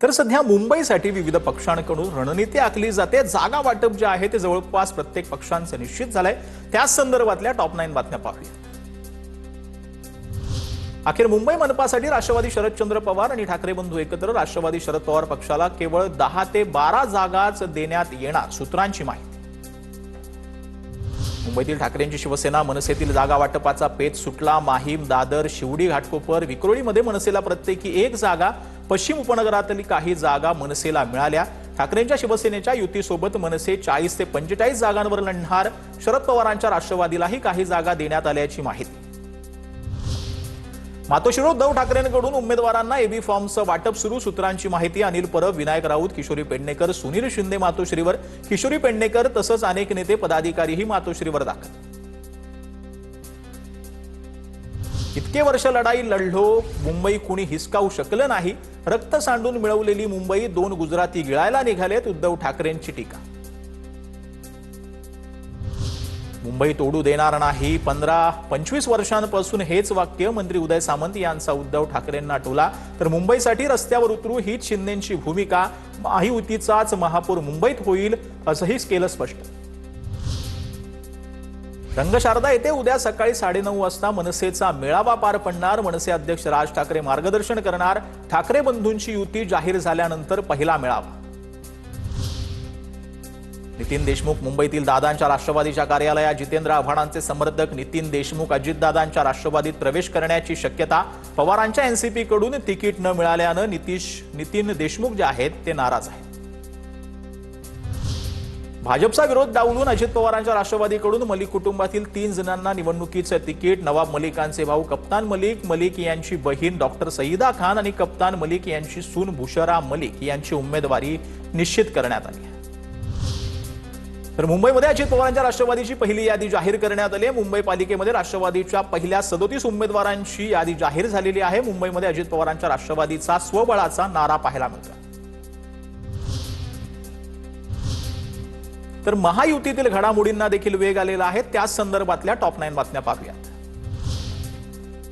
तर सध्या मुंबईसाठी विविध पक्षांकडून रणनीती आखली जाते। जागा वाटप जे आहे ते जवळपास प्रत्येक पक्षांचं निश्चित झालंय। त्याच संदर्भातल्या टॉप 9 बातम्या पाहूया। अखेर मुंबई मनपासाठी राष्ट्रवादी शरदचंद्र पवार आणि ठाकरे बंधू एकत्र राष्ट्रवादी शरद पवार पक्षाला केवळ 10 ते 12 जागाच देण्यात येणार, सूत्रांची माहिती। मुंबईतील ठाकरेंची शिवसेना मनसेतील जागा वाटपाचा पेच सुटला। माहीम, दादर, शिवडी, घाटकोपर, विक्रोळीमध्ये मनसेला प्रत्येकी 1 जागा, पश्चिम उपनगरातील काही जागा मनसेला मिळाल्या। ठाकरेंच्या शिवसेनेच्या युतीसोबत मनसे 40 ते 45 जागांवर लढणार। शरद पवारांच्या राष्ट्रवादीलाही काही जागा देण्यात आल्याची माहिती। मातोश्रीवर उद्धव ठाकरेंकडून उमेदवारांना एबी फॉर्मचं वाटप सुरू, सूत्रांची माहिती। अनिल परब, विनायक राऊत, किशोरी पेडणेकर, सुनील शिंदे मातोश्रीवर, किशोरी पेडणेकर तसंच अनेक नेते पदाधिकारीही मातोश्रीवर दाखल। इतके वर्ष लढाई लढलो, मुंबई कुणी हिसकावू शकलं नाही। रक्त सांडून मिळवलेली मुंबई 2 गुजराती गिळायला निघालेत, उद्धव ठाकरेंची टीका। मुंबई तोडू देणार नाही, 15-25 वर्षांपासून हेच वाक्य मंत्री उदय सामंत यांचा उद्धव ठाकरेंना टोला। तर मुंबईसाठी रस्त्यावर उतरू हीच शिंदेंची भूमिका, महायुतीचाच महापौर मुंबईत होईल असंही केलं स्पष्ट। रंगशारदा येथे उद्या सकाळी 9:30 वाजता मनसेचा मेळावा पार पडणार। मनसे अध्यक्ष राज ठाकरे मार्गदर्शन करणार। ठाकरे बंधूंची युती जाहीर झाल्यानंतर पहिला मेळावा। नितीन देशमुख मुंबईतील दादांच्या राष्ट्रवादीच्या कार्यालयात। जितेंद्र आव्हाडांचे समर्थक नितीन देशमुख अजितदादांच्या राष्ट्रवादीत प्रवेश करण्याची शक्यता। पवारांच्या एनसीपी कडून तिकीट न मिळाल्यानं नितीन देशमुख जे आहेत ते नाराज आहेत। भाजपचा विरोध डावलून अजित पवारांच्या राष्ट्रवादीकडून मलिक कुटुंबातील 3 जणांना निवडणुकीचे तिकीट। नवाब मलिकांचे भाऊ कप्तान मलिक यांची बहीण डॉक्टर सईदा खान आणि कप्तान मलिक यांची सून बुशरा मलिक यांची उमेदवारी निश्चित करण्यात आली। तर मुंबईमध्ये अजित पवारांच्या राष्ट्रवादीची पहिली यादी जाहीर करण्यात आली आहे। मुंबई पालिकेमध्ये राष्ट्रवादीच्या पहिल्या 37 उमेदवारांची यादी जाहीर झालेली आहे। मुंबईमध्ये अजित पवारांच्या राष्ट्रवादीचा स्वबळाचा नारा पाहायला मिळतो। तर महायुतीतील घडामोडींना देखील वेग आलेला आहे। त्याच संदर्भातल्या टॉप 9 बातम्या पाहूयात।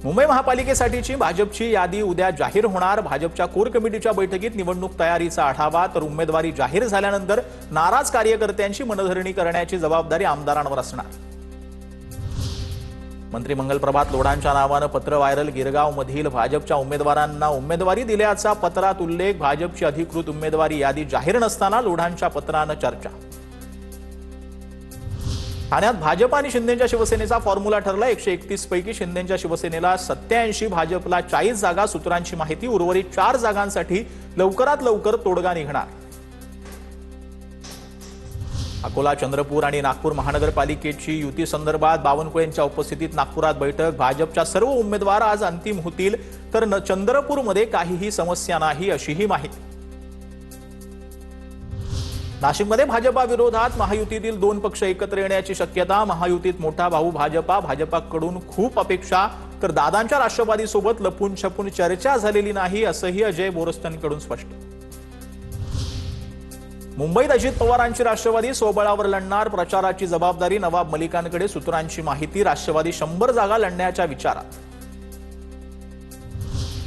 मुंबई महापालिकेसाठीची भाजपची यादी उद्या जाहीर होणार। भाजपच्या कोर कमिटीच्या बैठकीत निवडणूक तयारीचा आढावा। तर उमेदवारी जाहीर झाल्यानंतर नाराज कार्यकर्त्यांची मनधरणी करण्याची जबाबदारी आमदारांवर असणार। मंत्री मंगल प्रभात लोढांच्या नावानं पत्र व्हायरल। गिरगावमधील भाजपच्या उमेदवारांना उमेदवारी दिल्याचा पत्रात उल्लेख। भाजपची अधिकृत उमेदवारी यादी जाहीर नसताना लोढांच्या पत्रानं चर्चा। ठाण्यात भाजप आणि शिंदेच्या शिवसेनेचा फॉर्म्युला ठरला। 131 पैकी शिंदेच्या शिवसेनेला 87, भाजपला 40 जागा, सूत्रांची माहिती। उर्वरित 4 जागांसाठी लवकरात लवकर तोडगा निघणार। अकोला, चंद्रपूर आणि नागपूर महानगरपालिकेची युती संदर्भात बावनकुळेंच्या उपस्थितीत नागपुरात बैठक। भाजपच्या सर्व उमेदवार आज अंतिम होतील। तर चंद्रपूरमध्ये काहीही समस्या नाही अशीही माहिती। नाशिकमध्ये भाजपा विरोधात महायुतीतील 2 पक्ष एकत्र येण्याची शक्यता। महायुतीत मोठा भाऊ भाजपाकडून खूप अपेक्षा। तर दादांच्या राष्ट्रवादीसोबत लपून छपून चर्चा झालेली नाही असंही अजय बोरस्तांकडून स्पष्ट। मुंबईत अजित पवारांची राष्ट्रवादी स्वबळावर लढणार। प्रचाराची जबाबदारी नवाब मलिकांकडे, सूत्रांची माहिती। राष्ट्रवादी 100 जागा लढण्याच्या विचारात।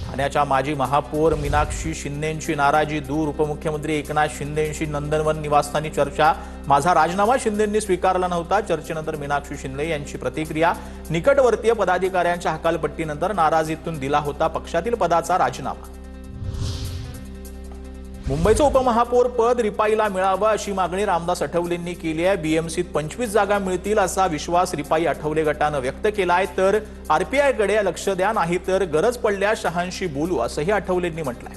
ठाण्याच्या माजी महापौर मीनाक्षी शिंदेंची नाराजी दूर। उपमुख्यमंत्री एकनाथ शिंदेंशी नंदनवन निवासस्थानी चर्चा। माझा राजीनामा शिंदेंनी स्वीकारला नव्हता। चर्चेनंतर मीनाक्षी शिंदे यांची प्रतिक्रिया। निकटवर्तीय पदाधिकाऱ्यांच्या हकालपट्टीनंतर नाराजीतून दिला होता पक्षातील पदाचा राजीनामा। मुंबईचं उपमहापौर पद रिपाईला मिळावं अशी मागणी रामदास आठवलेंनी केली आहे। बीएमसीत 25 जागा मिळतील असा विश्वास रिपाई आठवले गटानं व्यक्त केलाय। तर आरपीआयकडे लक्ष द्या, नाही तर गरज पडल्यास शहांशी बोलू असंही आठवलेंनी म्हटलंय।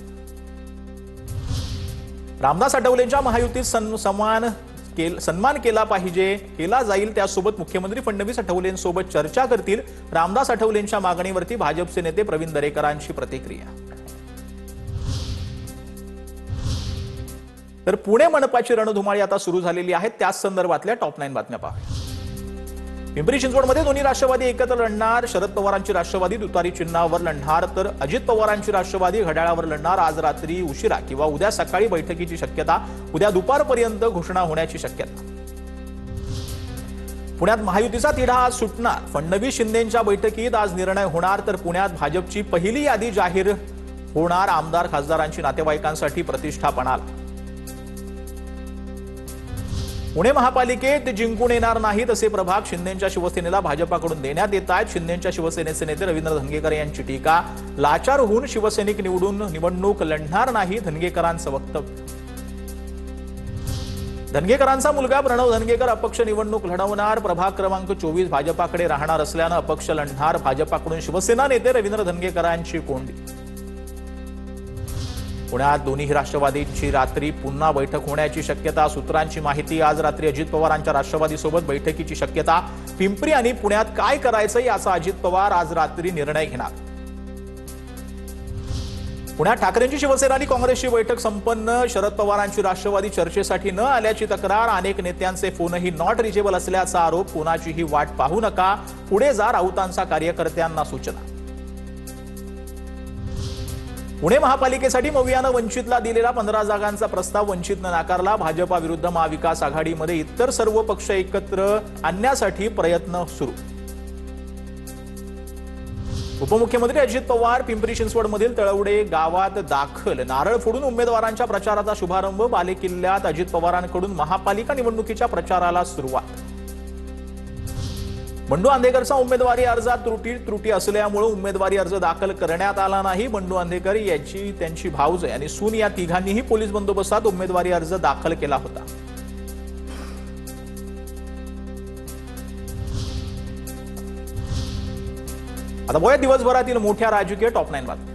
रामदास आठवलेंच्या महायुतीत सन्मान केला जाईल। त्यासोबत मुख्यमंत्री फडणवीस आठवलेंसोबत चर्चा करतील। रामदास आठवलेंच्या मागणीवरती भाजपचे नेते प्रवीण दरेकरांची प्रतिक्रिया। तर पुणे मनपाची रणधुमाळी आता सुरू झालेली आहे। त्याच संदर्भातल्या टॉप 9 बातम्या पाहूया। पिंपरी चिंचवडमध्ये दोन्ही राष्ट्रवादी एकत्र लढणार। शरद पवारांची राष्ट्रवादी तुतारी चिन्हावर लढणार। तर अजित पवारांची राष्ट्रवादी घड्याळावर लढणार। आज रात्री उशिरा किंवा उद्या सकाळी बैठकीची शक्यता। उद्या दुपारपर्यंत घोषणा होण्याची शक्यता। पुण्यात महायुतीचा तिढा आज सुटणार। फडणवीस शिंदेंच्या बैठकीत आज निर्णय होणार। तर पुण्यात भाजपची पहिली यादी जाहीर होणार आमदार खासदारांची नातेवाईकांसाठी प्रतिष्ठा पणाला। पुणे महापालिकेत जिंकून येणार नाहीत असे प्रभाग शिंदेंच्या शिवसेनेला भाजपाकडून देण्यात येत आहेत। शिंदेंच्या शिवसेनेचे नेते रवींद्र धंगेकर यांची टीका, लाचार होऊन शिवसैनिक निवडणूक लढणार नाही, धनगेकरांचं वक्तव्य। धनगेकरांचा मुलगा प्रणव धनगेकर अपक्ष निवडणूक लढवणार, प्रभाग क्रमांक 24 भाजपाकडे राहणार असल्यानं अपक्ष लढणार, भाजपाकडून शिवसेना नेते रवींद्र धनगेकरांची कोंडी। पुण्यात दोन्ही राष्ट्रवादीची रात्री पुन्हा बैठक होण्याची शक्यता, सूत्रांची माहिती। आज रात्री अजित पवारांच्या राष्ट्रवादीसोबत बैठकीची शक्यता। पिंपरी आणि पुण्यात काय करायचं याचा अजित पवार आज रात्री निर्णय घेणार। पुण्यात ठाकरेंची शिवसेना आणि काँग्रेसची बैठक संपन्न, शरद पवारांची राष्ट्रवादी चर्चेसाठी न आल्याची तक्रार, अनेक नेत्यांचे फोनही नॉट रिचेबल असल्याचा आरोप, कोणाचीही वाट पाहू नका, पुढे जा, राऊतांचा कार्यकर्त्यांना सूचना। पुणे महापालिकेसाठी मवियानं वंचितला दिलेला 15 जागांचा प्रस्ताव वंचितनं नाकारला। भाजपा विरुद्ध महाविकास आघाडीमध्ये इतर सर्व पक्ष एकत्र आणण्यासाठी प्रयत्न सुरू। उपमुख्यमंत्री अजित पवार पिंपरी चिंचवडमधील तळवडे गावात दाखल, नारळ फोडून उमेदवारांच्या प्रचाराचा शुभारंभ। बालेकिल्ल्यात अजित पवारांकडून महापालिका निवडणुकीच्या प्रचाराला सुरुवात। बंडू आंधेकरचा उमेदवारी अर्जात त्रुटी असल्यामुळे उमेदवारी अर्ज दाखल करण्यात आला नाही। बंडू आंधेकर यांची त्यांची भाऊज आणि सून या तिघांनीही पोलीस बंदोबस्तात उमेदवारी अर्ज दाखल केला होता। आता बघूया दिवसभरातील मोठ्या राजकीय टॉप 9 बातम्या।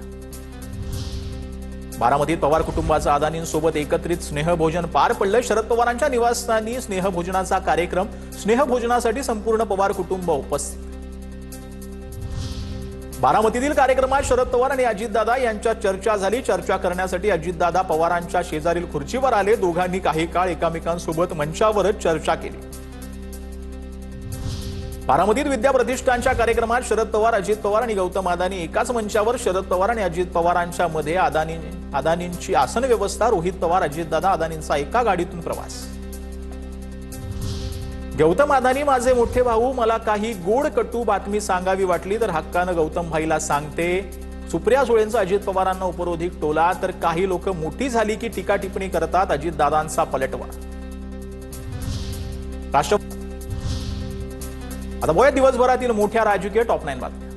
बारामतीत पवार कुटुंबाचं अदानींसोबत एकत्रित स्नेहभोजन पार पडलं। शरद पवारांच्या निवासस्थानी स्नेहभोजनाचा कार्यक्रम, स्नेहभोजनासाठी संपूर्ण पवार कुटुंब उपस्थित। बारामतीतील कार्यक्रमात शरद पवार आणि अजितदादा यांच्यात चर्चा झाली। चर्चा करण्यासाठी अजितदादा पवारांच्या शेजारील खुर्चीवर आले, दोघांनी काही काळ एकमेकांसोबत मंचावरच चर्चा केली। बारामतीत विद्या प्रतिष्ठानच्या कार्यक्रमात शरद पवार, अजित पवार आणि गौतम अदानी एकाच मंचावर। शरद पवार आणि अजित पवारांच्या मध्ये अदानींची आसन व्यवस्था, रोहित पवार, अजितदादा, अदानींचा एका गाडीतून प्रवास। गौतम अदानी माझे मोठे भाऊ, मला काही गोड कटू बातमी सांगावी वाटली तर हक्कानं गौतम भाईला सांगते। सुप्रिया सुळेंचा अजित पवारांना उपरोधिक टोला, तर काही लोक मोठी झाली की टीका टिप्पणी करतात, अजितदादांचा पलटवार। आता बघूया दिवसभरातील मोठ्या राजकीय टॉप 9 बातम्या।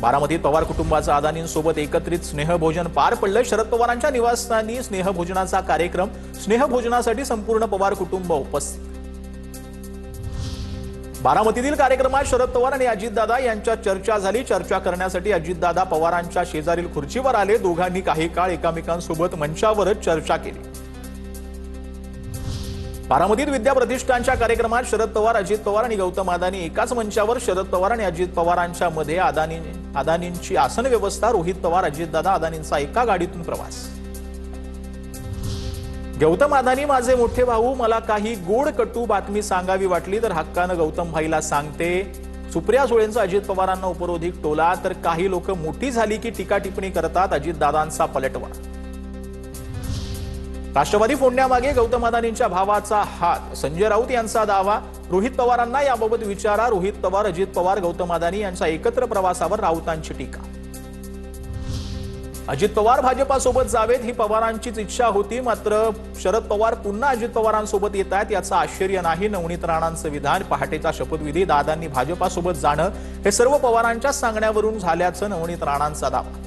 बारामतीत पवार कुटुंबाचं अदानींसोबत एकत्रित स्नेहभोजन पार पडलं। शरद पवारांच्या निवासस्थानी स्नेहभोजनाचा कार्यक्रम, स्नेहभोजनासाठी संपूर्ण पवार कुटुंब उपस्थित। बारामतीतील कार्यक्रमात शरद पवार आणि अजितदादा यांच्यात चर्चा झाली। चर्चा करण्यासाठी अजितदादा पवारांच्या शेजारील खुर्चीवर आले, दोघांनी काही काळ एकमेकांसोबत मंचावरच चर्चा केली। बारामतीत विद्या प्रतिष्ठानच्या कार्यक्रमात शरद पवार, अजित पवार आणि गौतम अदानी एकाच मंचावर। शरद पवार आणि अजित पवारांच्या मध्ये अदानींची आसन व्यवस्था, रोहित पवार, अजितदादा, अदानींचा एका गाडीतून प्रवास। गौतम अदानी माझे मोठे भाऊ, मला काही गोड कटू बातमी सांगावी वाटली तर हक्कानं गौतम भाईला सांगते। सुप्रिया सुळेंचा अजित पवारांना उपरोधिक टोला, तर काही लोक मोठी झाली की टीका टिप्पणी करतात, अजितदादांचा पलटवार। राष्ट्रवादी फोडण्यामागे गौतम अदानींच्या भावाचा हात, संजय राऊत यांचा दावा। रोहित पवारांना याबाबत विचारा, रोहित पवार, अजित पवार, गौतम अदानी यांच्या एकत्र प्रवासावर राऊतांची टीका। अजित पवार भाजपासोबत जावेत ही पवारांचीच इच्छा होती, मात्र शरद पवार पुन्हा अजित पवारांसोबत येत आहेत याचं आश्चर्य नाही। नवनीत राणांचं विधान, पहाटेचा शपथविधी, दादांनी भाजपासोबत जाणं हे सर्व पवारांच्या सांगण्यावरून झाल्याचं नवनीत राणांचा दावा।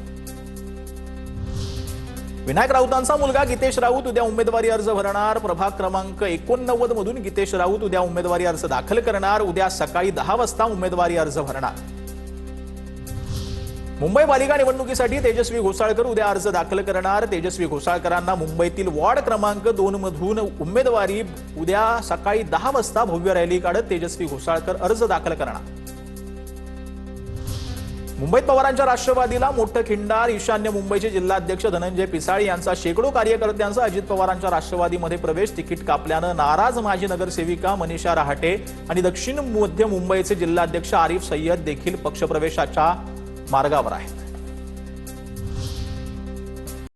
विनायक राऊतांचा मुलगा गीतेश राऊत उद्या उमेदवारी अर्ज भरणार। प्रभाग क्रमांक 89 मधून गीतेश राऊत उद्या उमेदवारी अर्ज दाखल करणार। उद्या सकाळी 10 वाजता उमेदवारी अर्ज भरणार। मुंबई पालिका निवडणुकीसाठी तेजस्वी घोसाळकर उद्या अर्ज दाखल करणार। तेजस्वी घोसाळकरांना मुंबईतील वॉर्ड क्रमांक 2 मधून उमेदवारी, उद्या सकाळी 10 वाजता भव्य रॅली काढत तेजस्वी घोसाळकर अर्ज दाखल करणार। मुंबईत पवारांच्या राष्ट्रवादीला मोठं खिंडार, ईशान्य मुंबईचे जिल्हाध्यक्ष धनंजय पिसाळी यांचा शेकडो कार्यकर्त्यांचा अजित पवारांच्या राष्ट्रवादीमध्ये प्रवेश, तिकीट कापल्यानं नाराज माजी नगरसेविका मनीषा रहाटे आणि दक्षिण मध्य मुंबईचे जिल्हाध्यक्ष आरिफ सय्यद देखील पक्षप्रवेशाच्या मार्गावर आहेत।